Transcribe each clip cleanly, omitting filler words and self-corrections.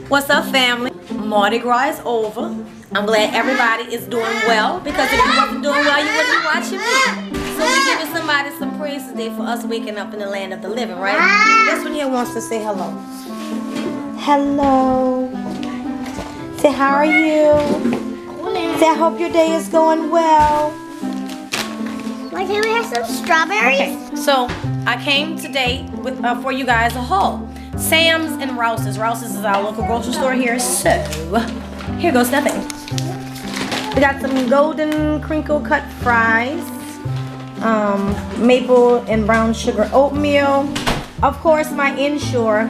What's up, family? Mardi Gras is over. I'm glad everybody is doing well, because if you wasn't doing well, you wouldn't be watching me. So we giving somebody some praise today for us waking up in the land of the living, right? This one here wants to say hello. Hello. Say, how are you? Say, I hope your day is going well. Why can't we have some strawberries? Okay, so I came today with for you guys a haul. Sam's and Rouse's. Rouse's is our local grocery store here. So here goes nothing. We got some golden crinkle cut fries, maple and brown sugar oatmeal. Of course, my Ensure,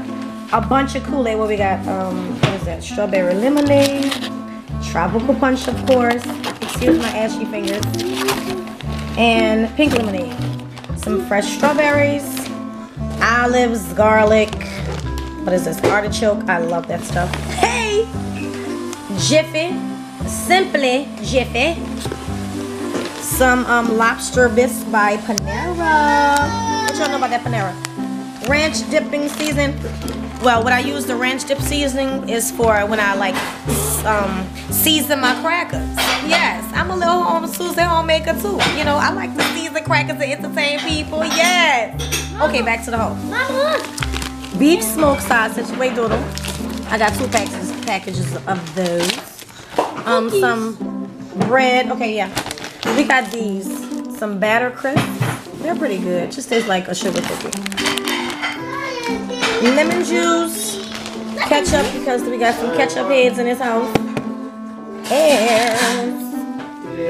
a bunch of Kool-Aid. What we got? What is that? Strawberry lemonade, tropical punch, of course. Excuse my ashy fingers. And pink lemonade. Some fresh strawberries, olives, garlic. What is this? Artichoke. I love that stuff. Hey! Jiffy. Simply Jiffy. Some lobster bisque by Panera. What y'all know about that Panera? Ranch dipping season. Well, what I use the ranch dip seasoning is for when I like season my crackers. Yes, I'm a little Susan homemaker too. You know, I like to season crackers to entertain people. Yes. Okay, back to the whole. Mama. Beef smoked sausage. Wait, Doodle. I got 2 packages of those. Some bread. Okay, yeah. We got these. Some batter crisps. They're pretty good. Just tastes like a sugar cookie. Lemon juice. Ketchup, because we got some ketchup heads in this house. Pears.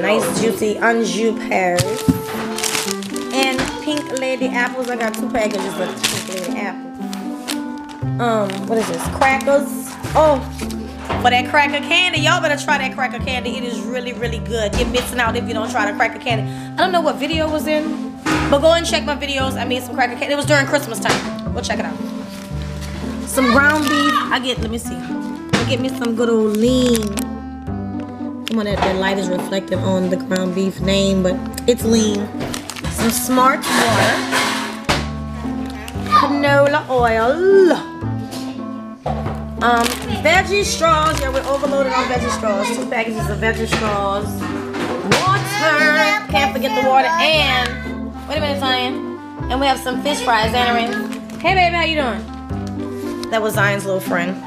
Nice juicy anjou pears. And pink lady apples. I got 2 packages of pink lady apples. What is this? Crackers. Oh, for that cracker candy. Y'all better try that cracker candy. It is really, really good. You're missing out if you don't try the cracker candy. I don't know what video was in, but go and check my videos. I made some cracker candy. It was during Christmas time. Go check it out. Some ground beef. Let me see. I'll get me some good old lean. Come on, that light is reflective on the ground beef name, but it's lean. Some Smart water. Canola oil. Veggie straws. Yeah, we're overloaded on veggie straws. 2 packages of veggie straws. Water. Can't forget the water. And wait a minute, Zion. And we have some fish fries, Aaron. Hey, baby, how you doing? That was Zion's little friend.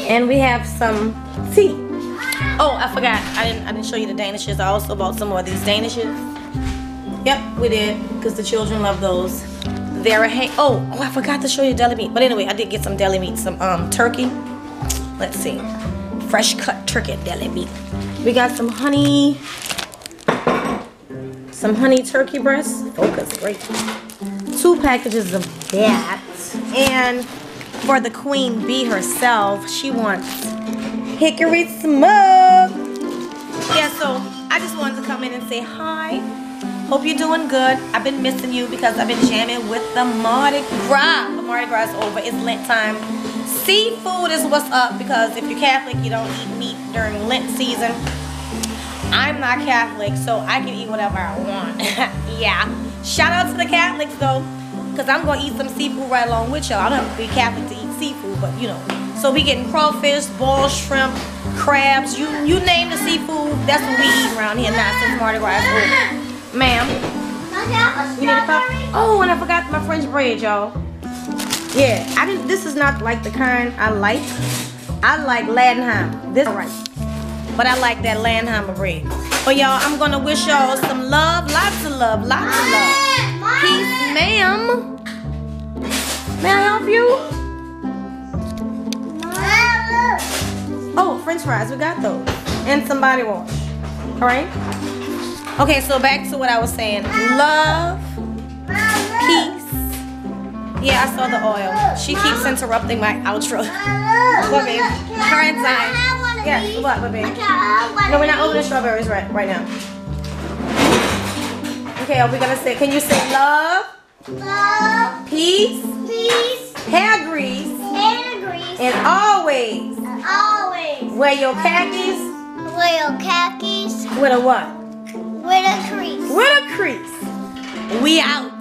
And we have some tea. Oh, I forgot. I didn't show you the Danishes. I also bought some more of these Danishes. Yep, we did, because the children love those. Oh, I forgot to show you deli meat. But anyway, I did get some deli meat, some turkey. Let's see, fresh cut turkey deli meat. We got some honey turkey breast. Focus, great. 2 packages of that. And for the queen bee herself, she wants hickory smoke. Yeah, so I just wanted to come in and say hi. Hope you're doing good. I've been missing you because I've been jamming with the Mardi Gras. The Mardi Gras is over. It's Lent time. Seafood is what's up, because if you're Catholic, you don't eat meat during Lent season. I'm not Catholic, so I can eat whatever I want. Yeah. Shout out to the Catholics, though, because I'm going to eat some seafood right along with y'all. I don't have to be Catholic to eat seafood, but, you know. So we getting crawfish, boiled shrimp, crabs. You name the seafood, that's what we eat around here now since Mardi Gras is over. Ma'am, you need a cup? Oh, and I forgot my French bread, y'all. Yeah, this is not like the kind I like. I like Landenheimer. This is right. But I like that Landenheimer bread. But y'all, I'm gonna wish y'all some love, lots of love, lots of love. Peace, ma'am. May I help you? Oh, French fries, we got those. And some body wash. Alright? Okay, so back to what I was saying. Love, peace. Yeah, I saw the oil. She keeps interrupting my outro. What, babe? Her and Zion. Yeah, what, babe? No, we're not opening strawberries right now. Okay, are we gonna say? Can you say love? Love. Peace. Peace. Hair grease. Hair grease. And always. Always. Wear your khakis. Wear your khakis. With a what? With a crease. With a crease. We out.